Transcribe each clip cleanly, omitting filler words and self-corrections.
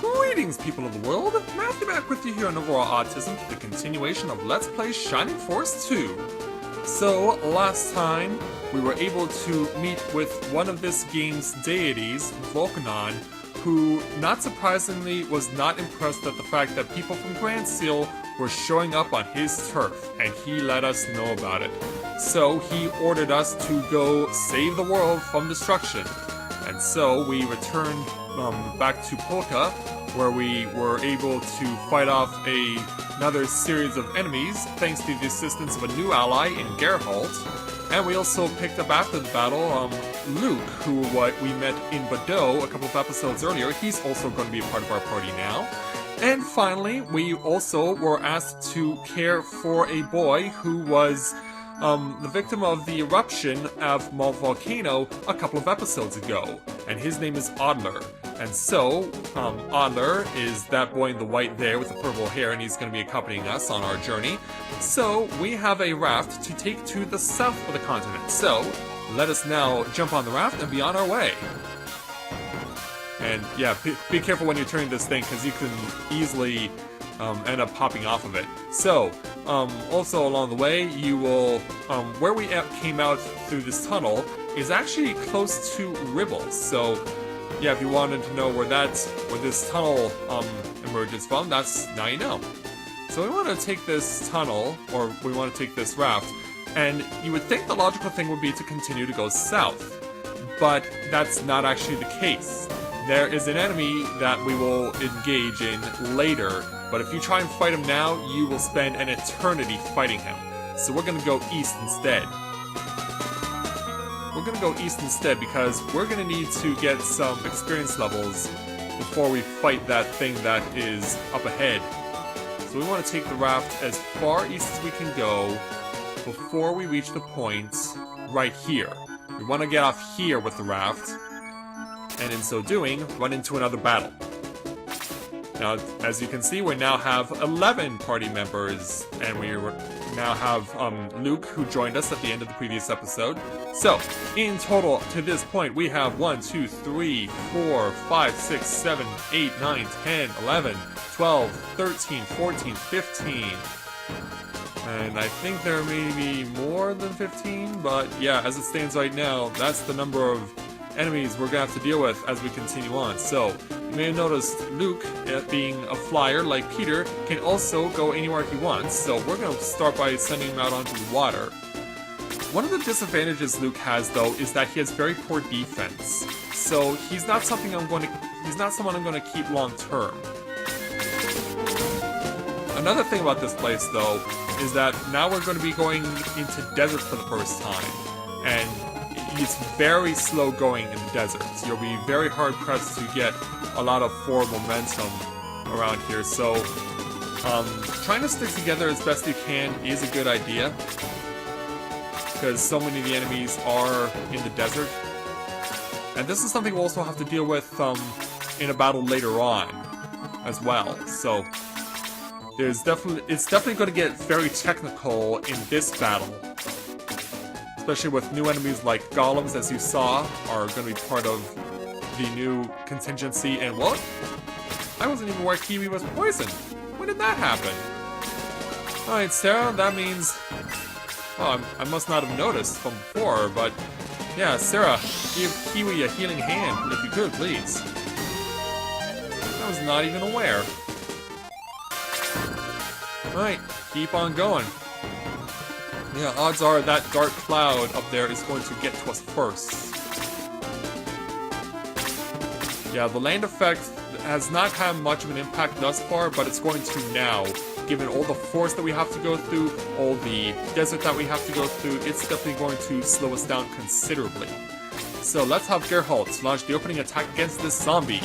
Greetings, people of the world! Matthew back with you here on Overall Autism for the continuation of Let's Play Shining Force 2. So, last time, we were able to meet with one of this game's deities, Volcanon, who, not surprisingly, was not impressed at the fact that people from Grand Seal were showing up on his turf, and he let us know about it. So, he ordered us to go save the world from destruction. And so, we returned back to Polka, where we were able to fight off another series of enemies, thanks to the assistance of a new ally in Geralt. And we also picked up after the battle, Luke, who we met in Bordeaux a couple of episodes earlier. He's also going to be a part of our party now. And finally, we also were asked to care for a boy who was the victim of the eruption of Mount Volcano a couple of episodes ago. And his name is Adler. And so, Adler is that boy in the white there with the purple hair, and he's going to be accompanying us on our journey. So, we have a raft to take to the south of the continent. So, let us now jump on the raft and be on our way. And yeah, be careful when you're turning this thing, because you can easily end up popping off of it. So, also along the way, you will, where we came out through this tunnel is actually close to Ribbles. So, yeah, if you wanted to know where this tunnel emerges from, now you know. So we want to take this tunnel, or we want to take this raft, and you would think the logical thing would be to continue to go south. But that's not actually the case. There is an enemy that we will engage in later, but if you try and fight him now, you will spend an eternity fighting him. So we're going to go east instead. We're going to go east instead because we're going to need to get some experience levels before we fight that thing that is up ahead. So we want to take the raft as far east as we can go before we reach the point right here. We want to get off here with the raft, and in so doing, run into another battle. Now, as you can see, we now have 11 party members, and we now have Luke, who joined us at the end of the previous episode. So, in total, to this point, we have 1, 2, 3, 4, 5, 6, 7, 8, 9, 10, 11, 12, 13, 14, 15. And I think there may be more than 15, but yeah, as it stands right now, that's the number of enemies we're going to have to deal with as we continue on. So, you may have noticed Luke, being a flyer like Peter, can also go anywhere he wants, so we're going to start by sending him out onto the water. One of the disadvantages Luke has, though, is that he has very poor defense. So he's not someone I'm going to keep long term. Another thing about this place, though, is that now we're going to be going into desert for the first time, and it's very slow going in the desert. So you'll be very hard pressed to get a lot of forward momentum around here. So trying to stick together as best you can is a good idea, because so many of the enemies are in the desert. And this is something we'll also have to deal with in a battle later on as well. So it's definitely going to get very technical in this battle. Especially with new enemies like golems, as you saw, are going to be part of the new contingency. And what? I wasn't even aware Kiwi was poisoned. When did that happen? Alright, Sarah, that means... Oh, I must not have noticed from before, but... Yeah, Sarah, give Kiwi a healing hand, if you could, please. I was not even aware. Alright, keep on going. Yeah, odds are that dark cloud up there is going to get to us first. Yeah, the land effect has not had much of an impact thus far, but it's going to now. Given all the forest that we have to go through, all the desert that we have to go through, it's definitely going to slow us down considerably. So let's have Geralt launch the opening attack against this zombie.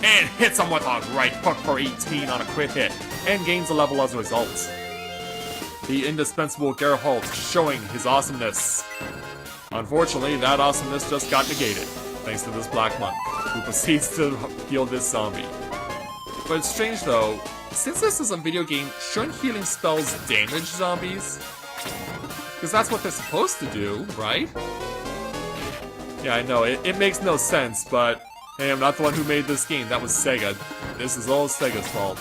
And hits him with a right hook for 18 on a crit hit, and gains a level as a result. The indispensable Geralt showing his awesomeness. Unfortunately, that awesomeness just got negated, thanks to this black monk, who proceeds to heal this zombie. But it's strange though, since this is a video game, shouldn't healing spells damage zombies? Because that's what they're supposed to do, right? Yeah, I know, it makes no sense, but Hey, I'm not the one who made this game. That was Sega. This is all Sega's fault.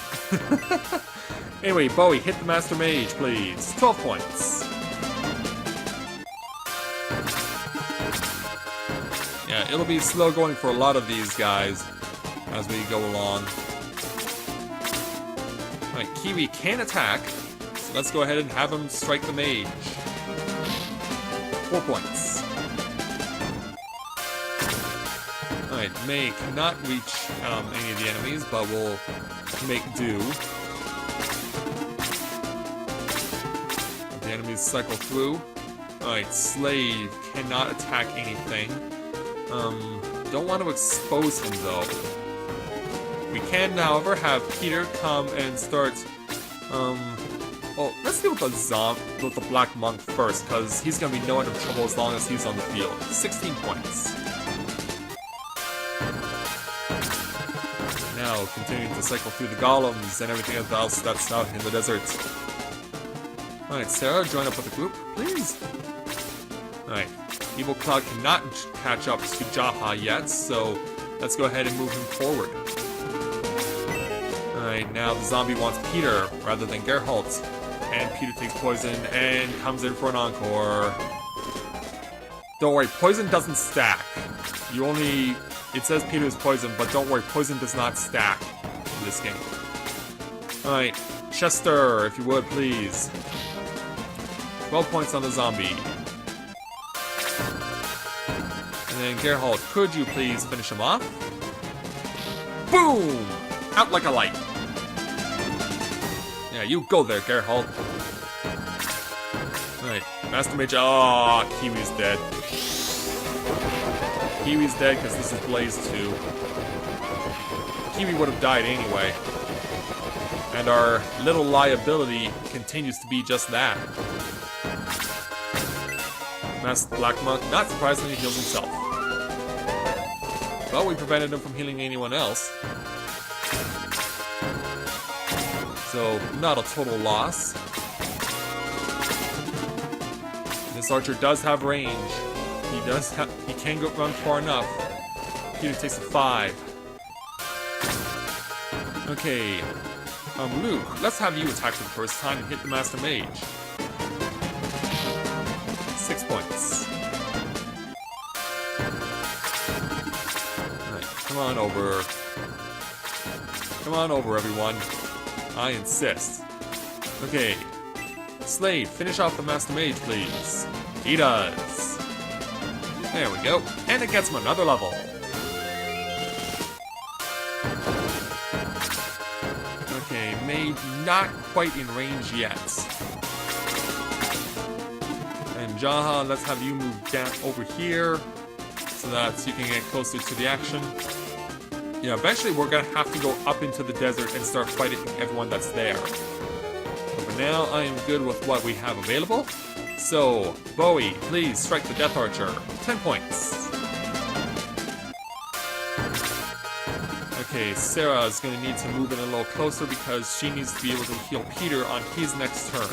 Anyway, Bowie, hit the Master Mage, please. 12 points. Yeah, it'll be slow going for a lot of these guys as we go along. Alright, Kiwi can attack. So let's go ahead and have him strike the mage. 4 points. Alright, May cannot reach any of the enemies, but we'll make do. The enemies cycle through. Alright, Slave cannot attack anything. Don't want to expose him though. We can, however, have Peter come and start, well, let's deal with the Black Monk first, because he's going to be no end of trouble as long as he's on the field. 16 points. Now, continuing to cycle through the golems and everything else that's out in the desert. Alright, Sarah, join up with the group, please. Alright, Evil Cloud cannot catch up to Jaha yet, so let's go ahead and move him forward. Alright, now the zombie wants Peter rather than Geralt. And Peter takes poison and comes in for an encore. Don't worry, poison doesn't stack. It says Peter is poisoned, but don't worry, poison does not stack in this game. Alright, Chester, if you would, please. 12 points on the zombie. And then Geralt, could you please finish him off? Boom! Out like a light. Yeah, you go there, Geralt. Alright, Master Mage. Oh, Kiwi's dead. Kiwi's dead because this is Blaze 2. Kiwi would have died anyway. And our little liability continues to be just that. Master Black Monk, not surprisingly, heals himself. But we prevented him from healing anyone else. So, not a total loss. This archer does have range. He can run far enough. Peter takes a 5. Okay. Luke, let's have you attack for the first time and hit the Master Mage. 6 points. Alright, come on over. Come on over, everyone. I insist. Okay. Slade, finish off the Master Mage, please. He does. There we go. And it gets him another level. Okay, Mage not quite in range yet. And Jaha, let's have you move down over here so that you can get closer to the action. Yeah, eventually we're gonna have to go up into the desert and start fighting everyone that's there. But for now, I am good with what we have available. So, Bowie, please strike the Death Archer. 10 points. Okay, Sarah is gonna need to move in a little closer because she needs to be able to heal Peter on his next turn.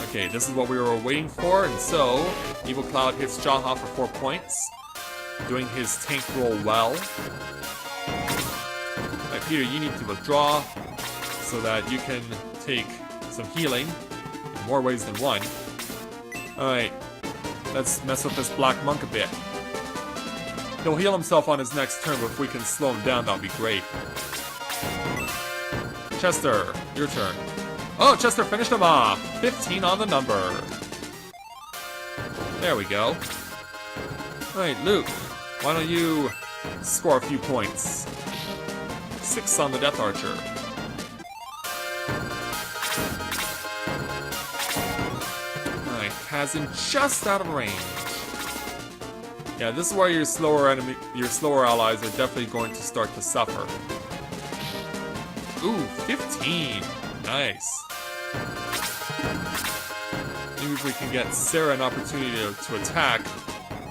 Okay, this is what we were waiting for, and so Evil Cloud hits Jaha for 4 points, doing his tank roll well. Alright, Peter, you need to withdraw so that you can take some healing in more ways than one. Alright, let's mess with this Black Monk a bit. He'll heal himself on his next turn, but if we can slow him down, that would be great. Chester, your turn. Oh, Chester finished him off! 15 on the number. There we go. Alright, Luke, why don't you score a few points? 6 on the Death Archer. Alright, Kazin just out of range. Yeah, this is where your slower allies are definitely going to start to suffer. Ooh, 15! Nice. Maybe if we can get Sarah an opportunity to attack.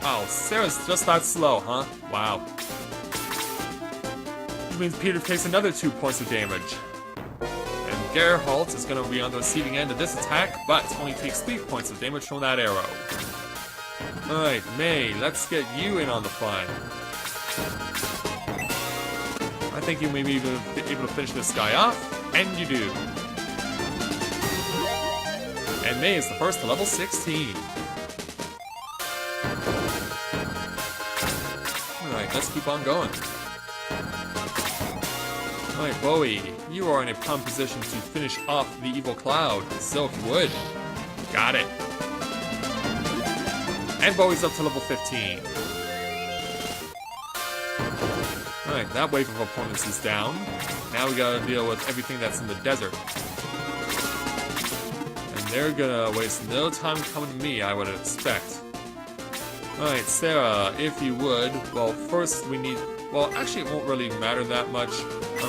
Wow, Sarah's just that slow, huh? Wow. Which means Peter takes another 2 points of damage. And Geralt is going to be on the receiving end of this attack, but only takes 3 points of damage from that arrow. Alright, May, let's get you in on the fun. I think you may be able to finish this guy off, and you do. And May is the first to level 16. Alright, let's keep on going. Alright, Bowie, you are in a prime position to finish off the evil cloud. So if you would. Got it. And Bowie's up to level 15. Alright, that wave of opponents is down. Now we gotta deal with everything that's in the desert. And they're gonna waste no time coming to me, I would expect. Alright, Sarah, if you would, well, first we need... Well, actually, it won't really matter that much.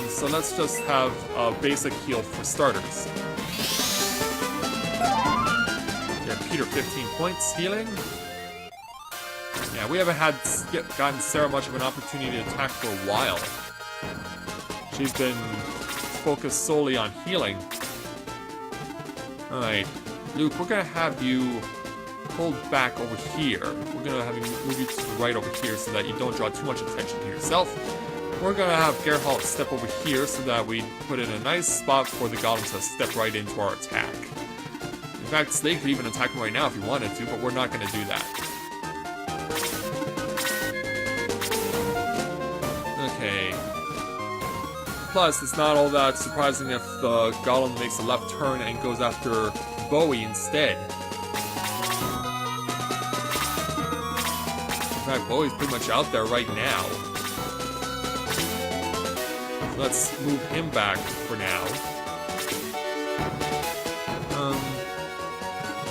So let's just have a basic heal for starters. Yeah, Peter, 15 points healing. Yeah, we haven't gotten Sarah much of an opportunity to attack for a while. She's been focused solely on healing. Alright, Luke, we're gonna have you pulled back over here. We're gonna have you move you to the right over here so that you don't draw too much attention to yourself. We're gonna have Geralt step over here so that we put in a nice spot for the golem to step right into our attack. In fact, Slade could even attack him right now if he wanted to, but we're not gonna do that. Okay. Plus, it's not all that surprising if the golem makes a left turn and goes after Bowie instead. In fact, Bowie's pretty much out there right now. Let's move him back for now.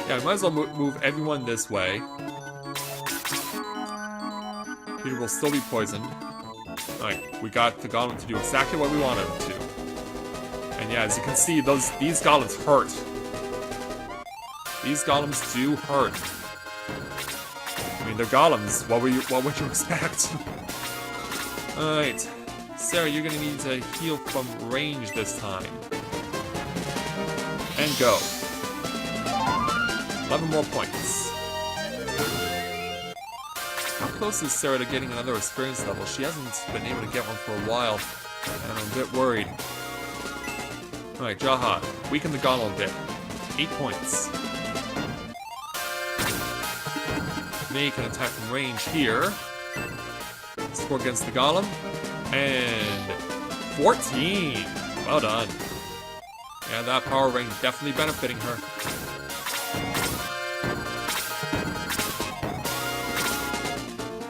Yeah, I might as well move everyone this way. Peter will still be poisoned. Alright, we got the golem to do exactly what we wanted him to. And yeah, as you can see, these golems hurt. These golems do hurt. I mean, they're golems. What would you expect? Alright. Sarah, you're gonna need to heal from range this time. And go. 11 more points. How close is Sarah to getting another experience level? She hasn't been able to get one for a while, and I'm a bit worried. Alright, Jaha, weaken the golem a bit. 8 points. May can attack from range here. Score against the golem. And 14! Well done. Yeah, that power ring definitely benefiting her.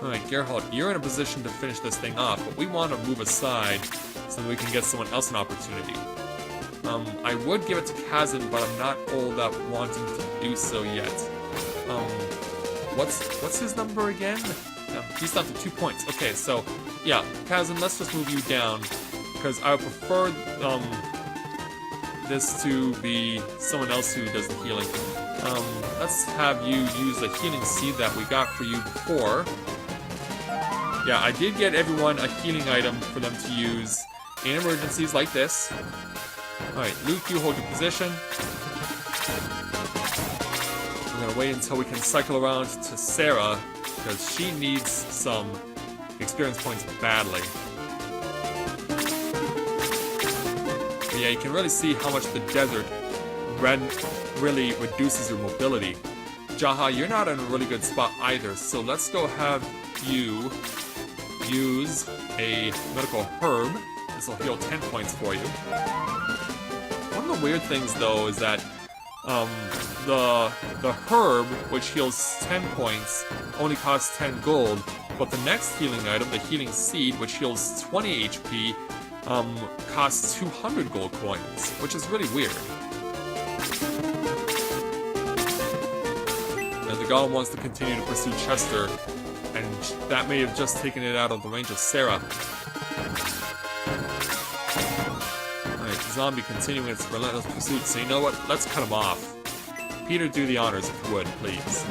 Alright, Geralt, you're in a position to finish this thing off, but we want to move aside so that we can get someone else an opportunity. I would give it to Kazan, but I'm not all that wanting to do so yet. What's his number again? He's down to 2 points. Okay, so, yeah, Kazan, let's just move you down, because I would prefer, this to be someone else who does the healing. Let's have you use the healing seed that we got for you before. Yeah, I did get everyone a healing item for them to use in emergencies like this. Alright, Luke, you hold your position. We're gonna wait until we can cycle around to Sarah, because she needs some experience points badly. But yeah, you can really see how much the desert really reduces your mobility. Jaha, you're not in a really good spot either, so let's go have you use a medical herb. This will heal 10 points for you. One of the weird things, though, is that the herb, which heals 10 points, only costs 10 gold, but the next healing item, the healing seed, which heals 20 HP, costs 200 gold coins, which is really weird. And the golem wants to continue to pursue Chester, and that may have just taken it out of the range of Sarah. Alright, zombie continuing its relentless pursuit, so you know what? Let's cut him off. Peter, do the honors if you would, please.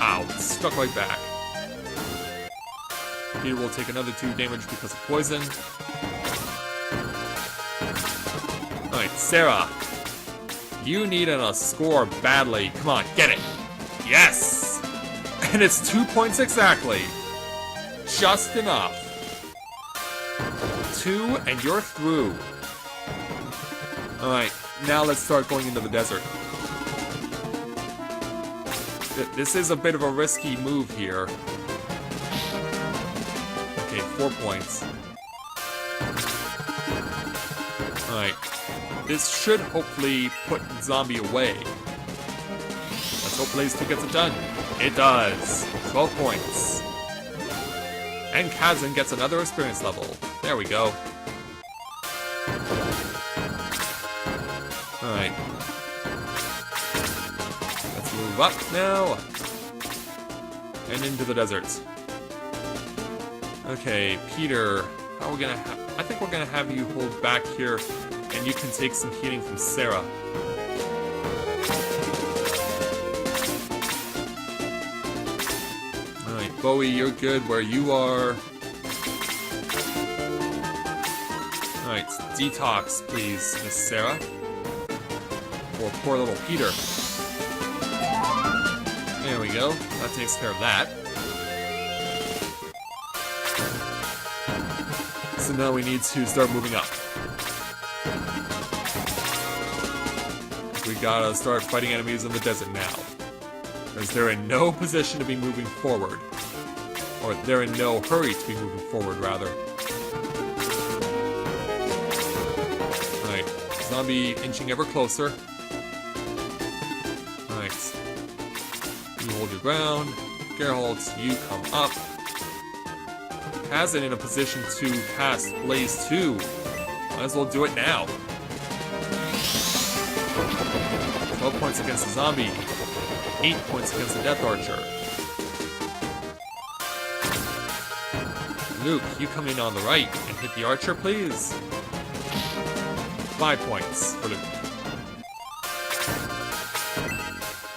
Ow, struck right back. Peter will take another 2 damage because of poison. Alright, Sarah. You need a score badly. Come on, get it. Yes! And it's 2 points exactly. Just enough. 2, and you're through. Alright, now let's start going into the desert. This is a bit of a risky move here. Okay, 4 points. Alright. This should hopefully put Zombie away. Let's hope Blaze 2 gets it done. It does. 12 points. And Kazan gets another experience level. There we go. Alright. Let's move up now. And into the desert. Okay, Peter, how are we gonna I think we're gonna have you hold back here, and you can take some healing from Sarah. Alright, Bowie, you're good where you are. Alright, detox, please, Miss Sarah. For poor little Peter. There we go. That takes care of that. So now we need to start moving up. We gotta start fighting enemies in the desert now. Because they're in no position to be moving forward. Or they're in no hurry to be moving forward, rather. Alright, Zombie inching ever closer. Alright. You hold your ground. Geralt, you come up. Kazan in a position to cast Blaze 2. Might as well do it now. 12 points against the Zombie. 8 points against the Death Archer. Luke, you come in on the right and hit the Archer, please. 5 points for Luke.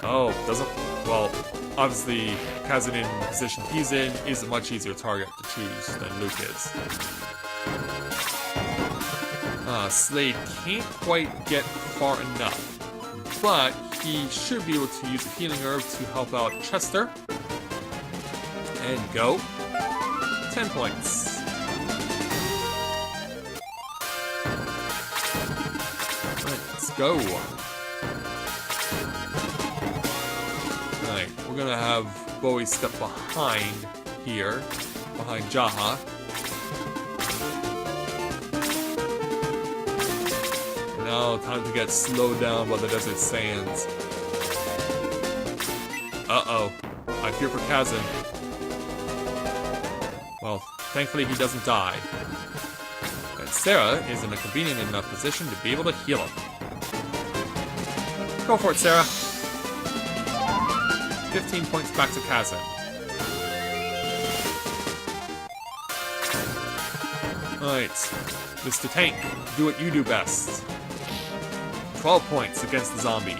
Oh, doesn't... Well, obviously, Kazan in the position he's in is a much easier target to choose than Luke is. Slade can't quite get far enough, but he should be able to use a healing herb to help out Chester. And go. 10 points. Alright, let's go. Alright, we're gonna have Bowie step behind here, behind Jaha. And now, time to get slowed down by the desert sands. Uh-oh. I fear for Kazan. Well, thankfully he doesn't die. And Sarah is in a convenient enough position to be able to heal him. Go for it, Sarah. 15 points back to Kazan. Alright, Mr. Tank, do what you do best. 12 points against the Zombie.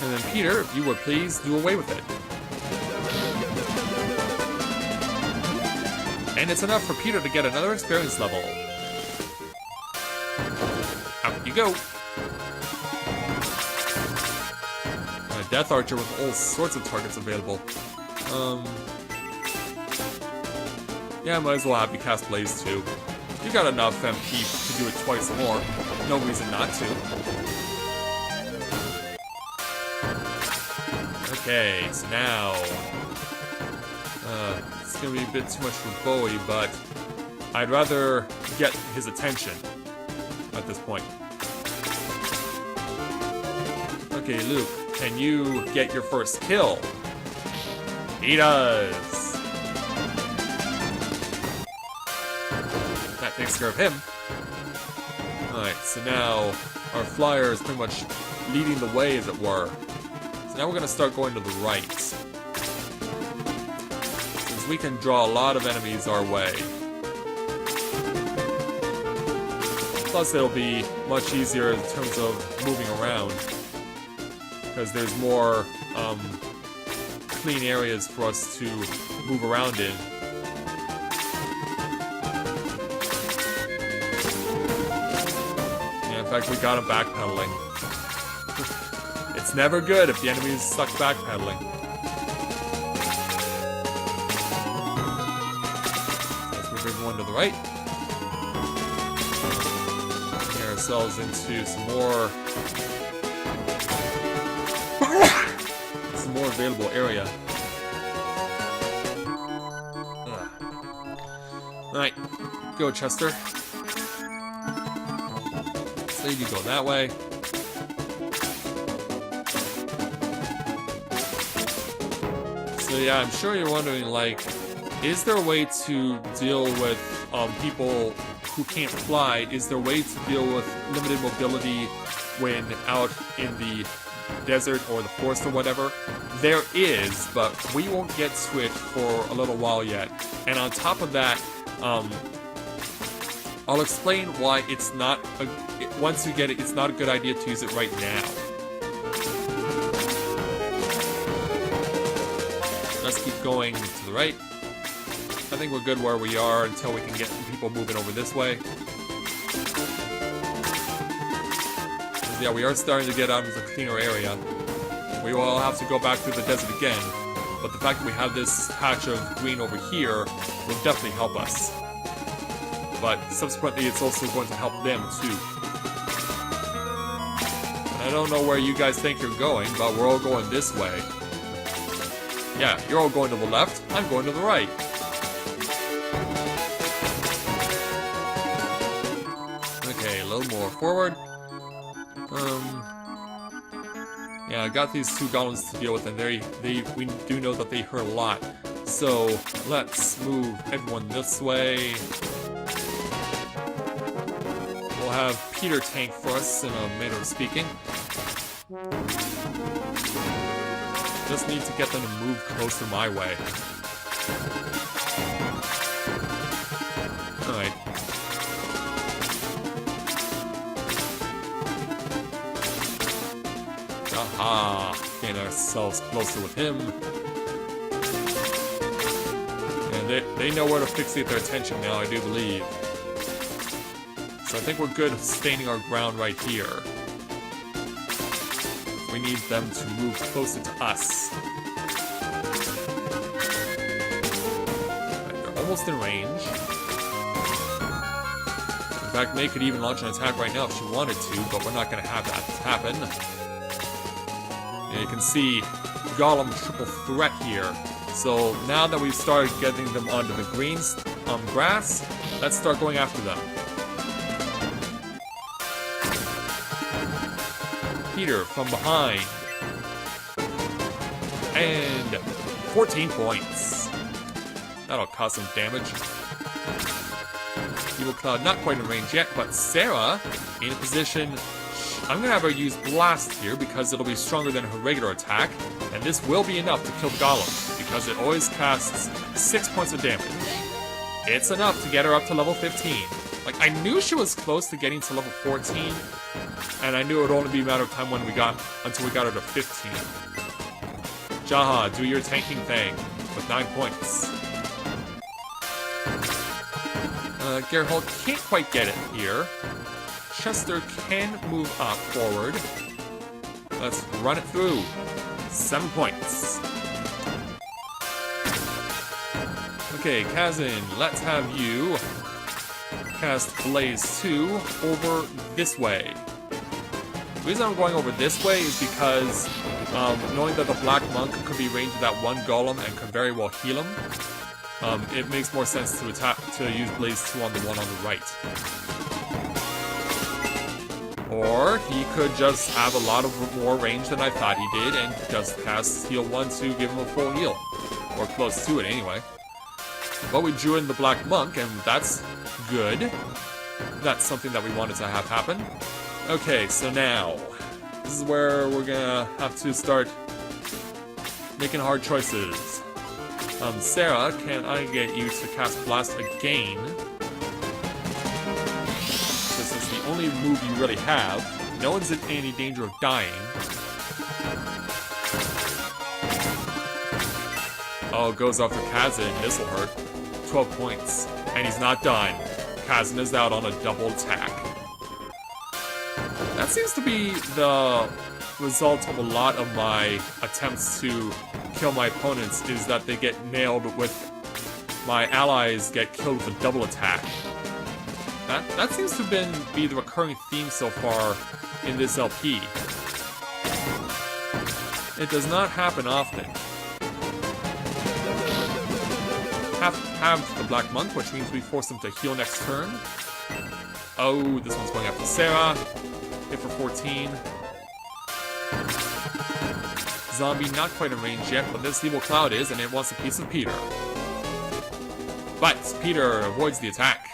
And then Peter, if you would please, do away with it. And it's enough for Peter to get another experience level. Out you go. A Death Archer with all sorts of targets available. Yeah, might as well have you cast Blaze 2. You got enough MP to do it twice or more. No reason not to. Okay, so now... it's gonna be a bit too much for Bowie, but I'd rather get his attention at this point. Okay, Luke, can you get your first kill? He does! That takes care of him. Alright, so now our flyer is pretty much leading the way, as it were. So now we're gonna start going to the right. Since we can draw a lot of enemies our way. Plus it'll be much easier in terms of moving around. Because there's more clean areas for us to move around in. like we got him backpedaling. It's never good if the enemy is stuck backpedaling. Let's move everyone to the right. Get ourselves into some more available area. Alright, go Chester. So you go that way. So yeah, I'm sure you're wondering, like, is there a way to deal with people who can't fly? Is there a way to deal with limited mobility when out in the desert or the forest or whatever? There is, but we won't get to it for a little while yet. And on top of that, I'll explain why it's not once you get it, it's not a good idea to use it right now. Let's keep going to the right. I think we're good where we are until we can get people moving over this way. Yeah, we are starting to get out into a cleaner area. We will have to go back through the desert again, but the fact that we have this patch of green over here will definitely help us. But subsequently, it's also going to help them too. I don't know where you guys think you're going, but we're all going this way. Yeah, you're all going to the left, I'm going to the right. Okay, a little more forward. Yeah, I got these two golems to deal with, and we do know that they hurt a lot. So let's move everyone this way. We'll have Peter tank for us in a manner of speaking. Just need to get them to move closer my way. Alright. Aha! Getting ourselves closer with him. And they know where to fixate their attention now, I do believe. So I think we're good sustaining our ground right here. We need them to move closer to us. Right, they're almost in range. In fact, May could even launch an attack right now if she wanted to, but we're not going to have that happen. And you can see Golem triple threat here. So now that we've started getting them onto the green grass, let's start going after them. Peter from behind. And 14 points. That'll cause some damage. Evil Cloud not quite in range yet, but Sarah in a position. I'm gonna have her use Blast here because it'll be stronger than her regular attack, and this will be enough to kill Golem because it always casts 6 points of damage. It's enough to get her up to level 15. Like, I knew she was close to getting to level 14, and I knew it would only be a matter of time until we got her to 15. Jaha, do your tanking thing with 9 points. Gerhold can't quite get it here. Chester can move up forward. Let's run it through. 7 points. Okay, Kazin, let's have you cast Blaze 2 over this way. The reason I'm going over this way is because knowing that the Black Monk could be ranged with that one Golem and could very well heal him, it makes more sense to use Blaze 2 on the one on the right. Or he could just have a lot of more range than I thought he did and just cast heal 1 to give him a full heal. Or close to it anyway. But we drew in the Black Monk, and that's good. That's something that we wanted to have happen. Okay, so now, this is where we're gonna have to start making hard choices. Sarah, can I get you to cast Blast again? This is the only move you really have. No one's in any danger of dying. Oh, it goes off to Kazin. This'll hurt. 12 points. And he's not done. Kazin is out on a double attack. That seems to be the result of a lot of my attempts to kill my opponents, is that they get nailed with... my allies get killed with a double attack. That seems to be the recurring theme so far in this LP. It does not happen often. Have the Black Monk, which means we force him to heal next turn. Oh, this one's going after Sarah. Hit for 14. Zombie not quite in range yet, but this evil cloud is, and it wants a piece of Peter. But Peter avoids the attack.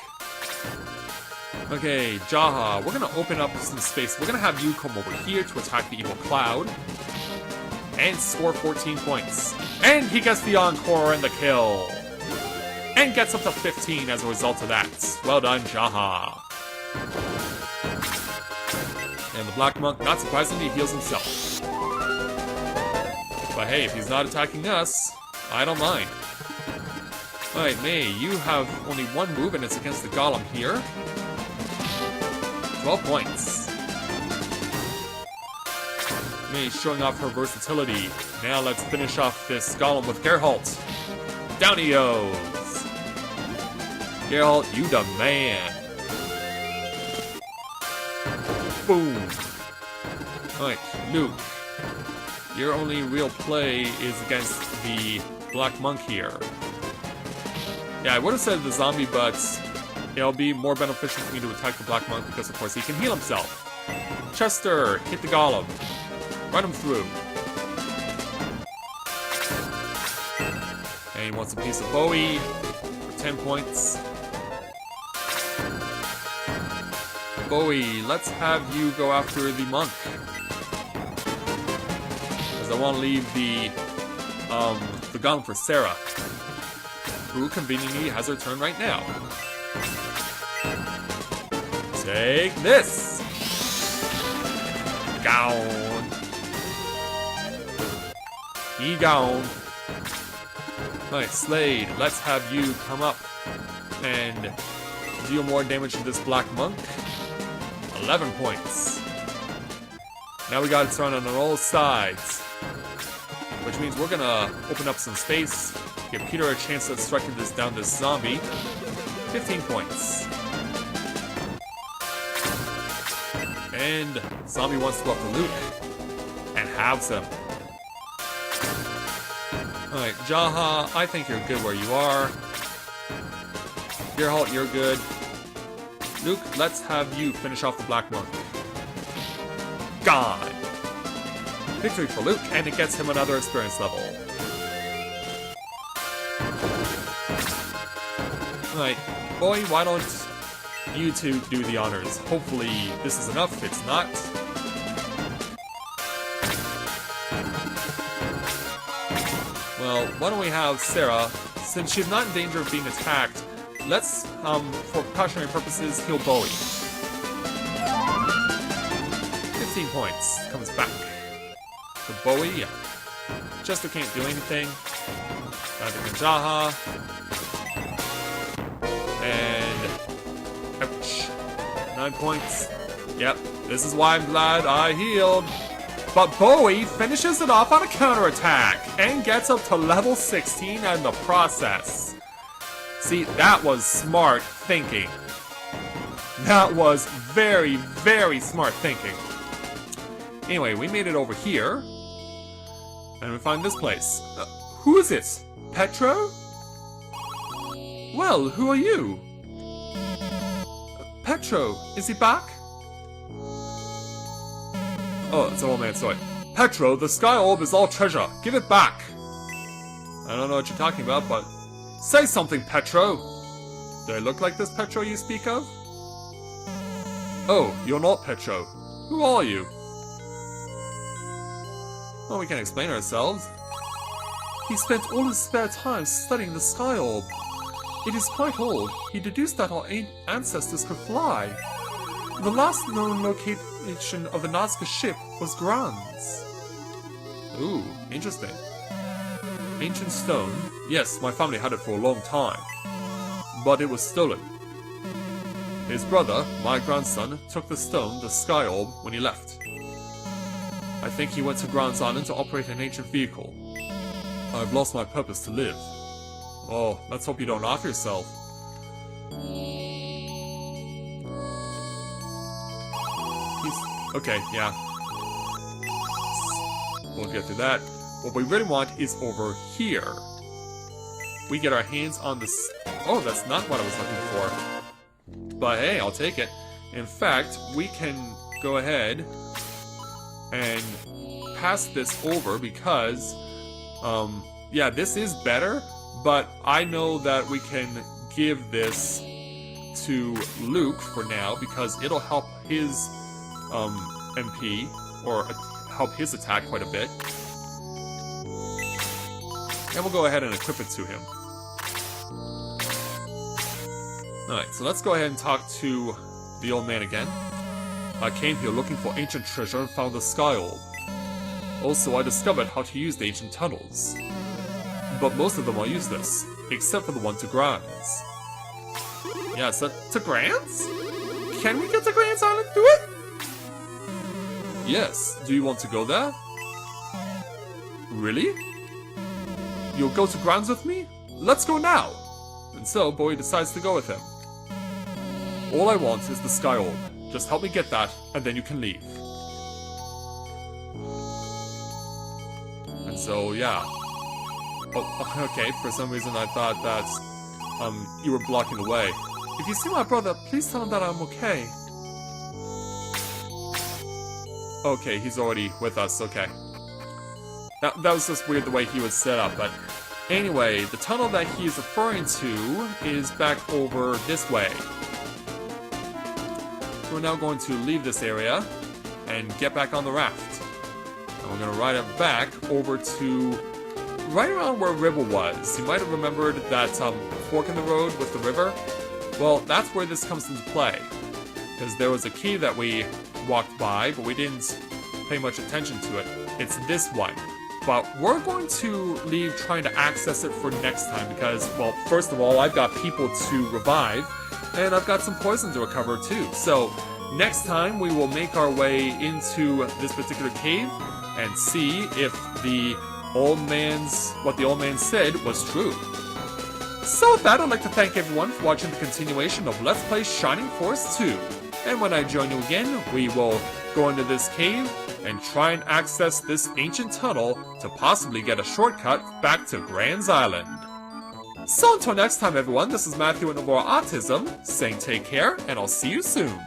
Okay, Jaha, we're gonna open up some space. We're gonna have you come over here to attack the evil cloud. And score 14 points. And he gets the encore and the kill. And gets up to 15 as a result of that. Well done, Jaha. And the Black Monk, not surprisingly, heals himself. But hey, if he's not attacking us, I don't mind. Alright, May, you have only one move and it's against the Golem here. 12 points. May showing off her versatility. Now let's finish off this Golem with Geralt. Down he goes. Geralt, you the man. Boom. Alright, Luke. Your only real play is against the Black Monk here. Yeah, I would have said the zombie, but it'll be more beneficial for me to attack the Black Monk because, of course, he can heal himself. Chester, hit the Golem. Run him through. And he wants a piece of Bowie for 10 points. Bowie, let's have you go after the monk. Because I want to leave the gun for Sarah, who conveniently has her turn right now. Take this! Gone. He gone. Alright, Slade, let's have you come up and deal more damage to this Black Monk. 11 points. Now we got it surrounded on all sides. Which means we're gonna open up some space, give Peter a chance at striking down this zombie. 15 points. And zombie wants to go up to Luke and halves him. Alright, Jaha, I think you're good where you are. Geralt, you're good. Luke, let's have you finish off the Black Monk. Gone! Victory for Luke, and it gets him another experience level. Alright, boy, why don't you two do the honors? Hopefully this is enough. It's not. Well, why don't we have Sarah, since she's not in danger of being attacked, let's, for precautionary purposes, heal Bowie. 15 points. Comes back. The Bowie, yeah. Chester can't do anything. Neither can Jaha. And... ouch. 9 points. Yep, this is why I'm glad I healed. But Bowie finishes it off on a counterattack and gets up to level 16 in the process. See, that was smart thinking. That was very, very smart thinking. Anyway, we made it over here. And we find this place. Who is this? Petro? Well, who are you? Petro, is he back? Oh, it's an old man, sorry. Petro, the sky orb is all treasure. Give it back. I don't know what you're talking about, but... say something, Petro! Do I look like this Petro you speak of? Oh, you're not Petro. Who are you? Well, we can explain ourselves. He spent all his spare time studying the sky orb. It is quite old. He deduced that our ancestors could fly. The last known location of the Nazca ship was Granz. Ooh, interesting. Ancient stone. Yes, my family had it for a long time. But it was stolen. His brother, my grandson, took the stone, the Sky Orb, when he left. I think he went to Gran's Island to operate an ancient vehicle. I've lost my purpose to live. Oh, let's hope you don't off yourself. Okay, yeah. We'll get to that. What we really want is over here. We get our hands on this. Oh, that's not what I was looking for. But hey, I'll take it. In fact, we can go ahead and pass this over because, yeah, this is better, but I know that we can give this to Luke for now because it'll help his MP, or help his attack quite a bit. And we'll go ahead and equip it to him. Alright, so let's go ahead and talk to the old man again. I came here looking for ancient treasure and found the Sky Orb. Also, I discovered how to use the ancient tunnels. But most of them are useless, except for the one to Gran's. Yeah, so to Gran's? Can we get to Gran's Island through it? Yes, do you want to go there? Really? You'll go to Gran's with me? Let's go now! And so, Bowie decides to go with him. All I want is the Sky Orb. Just help me get that, and then you can leave. And so, yeah. Oh, okay, for some reason I thought that, you were blocking the way. If you see my brother, please tell him that I'm okay. Okay, he's already with us, okay. That was just weird the way he was set up, but anyway, the tunnel that he's referring to is back over this way. We're now going to leave this area and get back on the raft. And we're going to ride it back over to right around where River was. You might have remembered that fork in the road with the river. Well, that's where this comes into play. Because there was a key that we walked by, but we didn't pay much attention to it. It's this one. But we're going to leave trying to access it for next time because, well, first of all, I've got people to revive, and I've got some poison to recover too. So, next time we will make our way into this particular cave and see if what the old man said was true. So with that, I'd like to thank everyone for watching the continuation of Let's Play Shining Force 2. And when I join you again, we will go into this cave and try and access this ancient tunnel to possibly get a shortcut back to Gran's Island. So until next time everyone, this is Matthew and Aurora Autism, saying take care, and I'll see you soon.